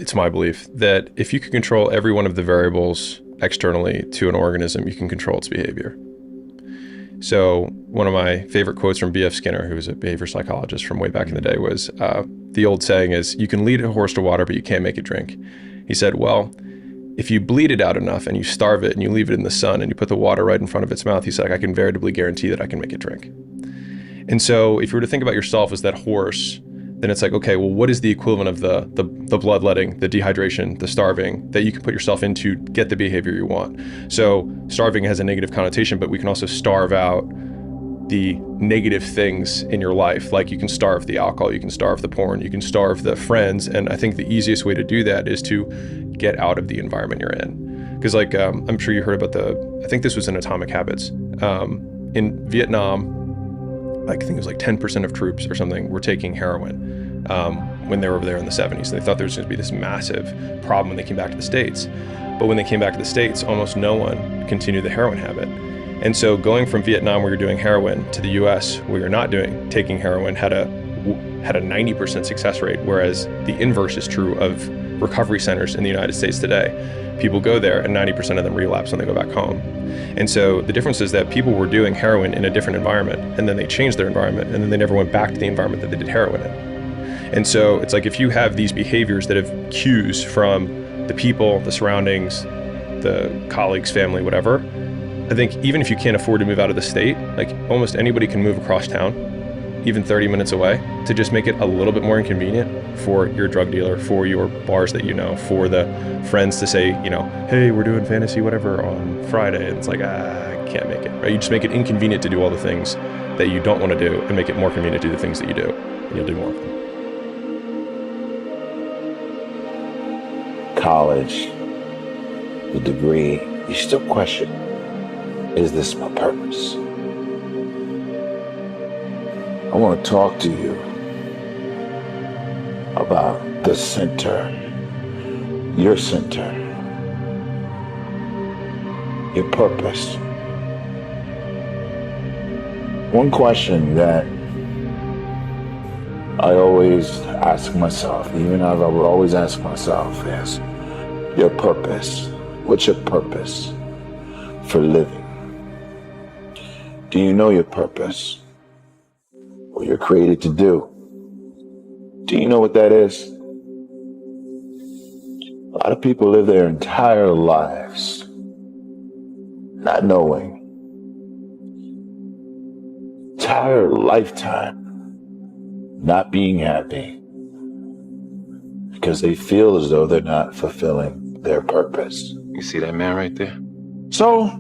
it's my belief that if you can control every one of the variables externally to an organism, you can control its behavior. So one of my favorite quotes from B.F. Skinner, who was a behavior psychologist from way back in the day, was the old saying is, you can lead a horse to water, but you can't make it drink. He said, well, if you bleed it out enough and you starve it and you leave it in the sun and you put the water right in front of its mouth, he's like, I can veritably guarantee that I can make it drink. And so if you were to think about yourself as that horse, then it's like, okay, well, what is the equivalent of the bloodletting, the dehydration, the starving that you can put yourself into to get the behavior you want? So starving has a negative connotation, but we can also starve out the negative things in your life. Like you can starve the alcohol, you can starve the porn, you can starve the friends. And I think the easiest way to do that is to get out of the environment you're in. Because like, I'm sure you heard about I think this was in Atomic Habits. In Vietnam, I think it was like 10% of troops or something were taking heroin when they were over there in the 70s. They thought there was going to be this massive problem when they came back to the States. But when they came back to the States, almost no one continued the heroin habit. And so going from Vietnam, where you're doing heroin, to the US, where you're not taking heroin, had a 90% success rate, whereas the inverse is true of recovery centers in the United States today. People go there and 90% of them relapse when they go back home. And so the difference is that people were doing heroin in a different environment, and then they changed their environment, and then they never went back to the environment that they did heroin in. And so it's like, if you have these behaviors that have cues from the people, the surroundings, the colleagues, family, whatever, I think even if you can't afford to move out of the state, like almost anybody can move across town, even 30 minutes away, to just make it a little bit more inconvenient for your drug dealer, for your bars that you know, for the friends to say, you know, hey, we're doing fantasy whatever on Friday. And it's like, I can't make it, right? You just make it inconvenient to do all the things that you don't want to do and make it more convenient to do the things that you do, and you'll do more of them. College, the degree, you still question, is this my purpose? I want to talk to you about the center, your purpose. One question that I always ask myself, even as I would always ask myself, is your purpose. What's your purpose for living? Do you know your purpose? What you're created to do? Do you know what that is? A lot of people live their entire lives not knowing. Entire lifetime not being happy because they feel as though they're not fulfilling their purpose. You see that man right there? So,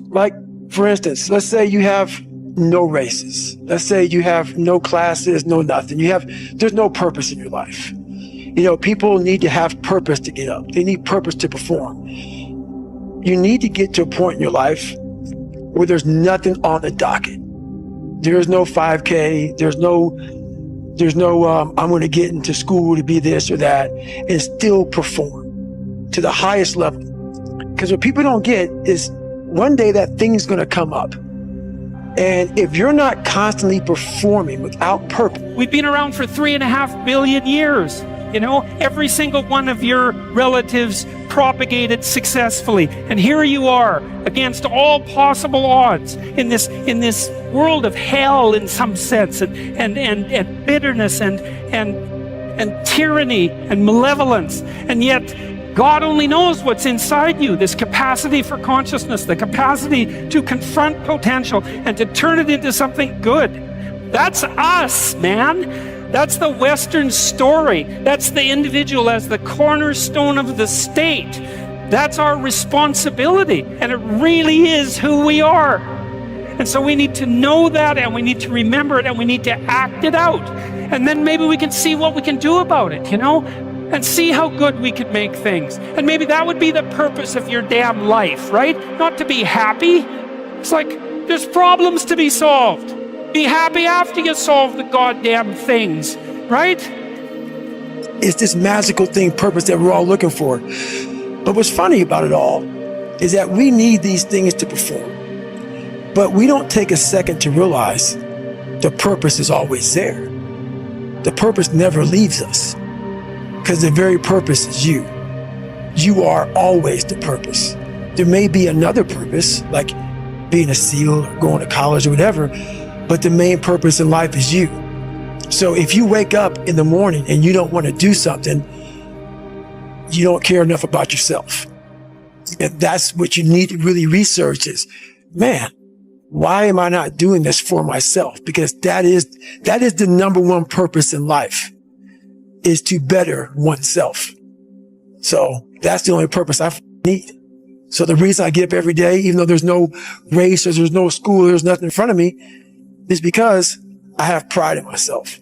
like, for instance, let's say you have no races. Let's say you have no classes, no nothing. There's no purpose in your life. You know, people need to have purpose to get up. They need purpose to perform. You need to get to a point in your life where there's nothing on the docket. There's no 5K. There's no I'm going to get into school to be this or that and still perform to the highest level. Because what people don't get is one day that thing's going to come up. And if you're not constantly performing without purpose. We've been around for 3.5 billion years. You know, every single one of your relatives propagated successfully. And here you are against all possible odds in this world of hell in some sense, and bitterness and tyranny and malevolence. And yet God only knows what's inside you, this capacity for consciousness, the capacity to confront potential and to turn it into something good. That's us, man. That's the Western story. That's the individual as the cornerstone of the state. That's our responsibility, and it really is who we are. And so we need to know that, and we need to remember it, and we need to act it out. And then maybe we can see what we can do about it, you know? And see how good we can make things. And maybe that would be the purpose of your damn life, right? Not to be happy. It's like, there's problems to be solved. Be happy after you solve the goddamn things, right? It's this magical thing, purpose, that we're all looking for. But what's funny about it all is that we need these things to perform. But we don't take a second to realize the purpose is always there. The purpose never leaves us. because the very purpose is you. You are always the purpose. There may be another purpose, like being a SEAL or going to college or whatever, but the main purpose in life is you. So if you wake up in the morning and you don't want to do something, you don't care enough about yourself. And that's what you need to really research is, man, why am I not doing this for myself? Because that is the number one purpose in life, is to better oneself. So that's the only purpose I need. So the reason I get up every day, even though there's no race or there's no school, there's nothing in front of me, is because I have pride in myself.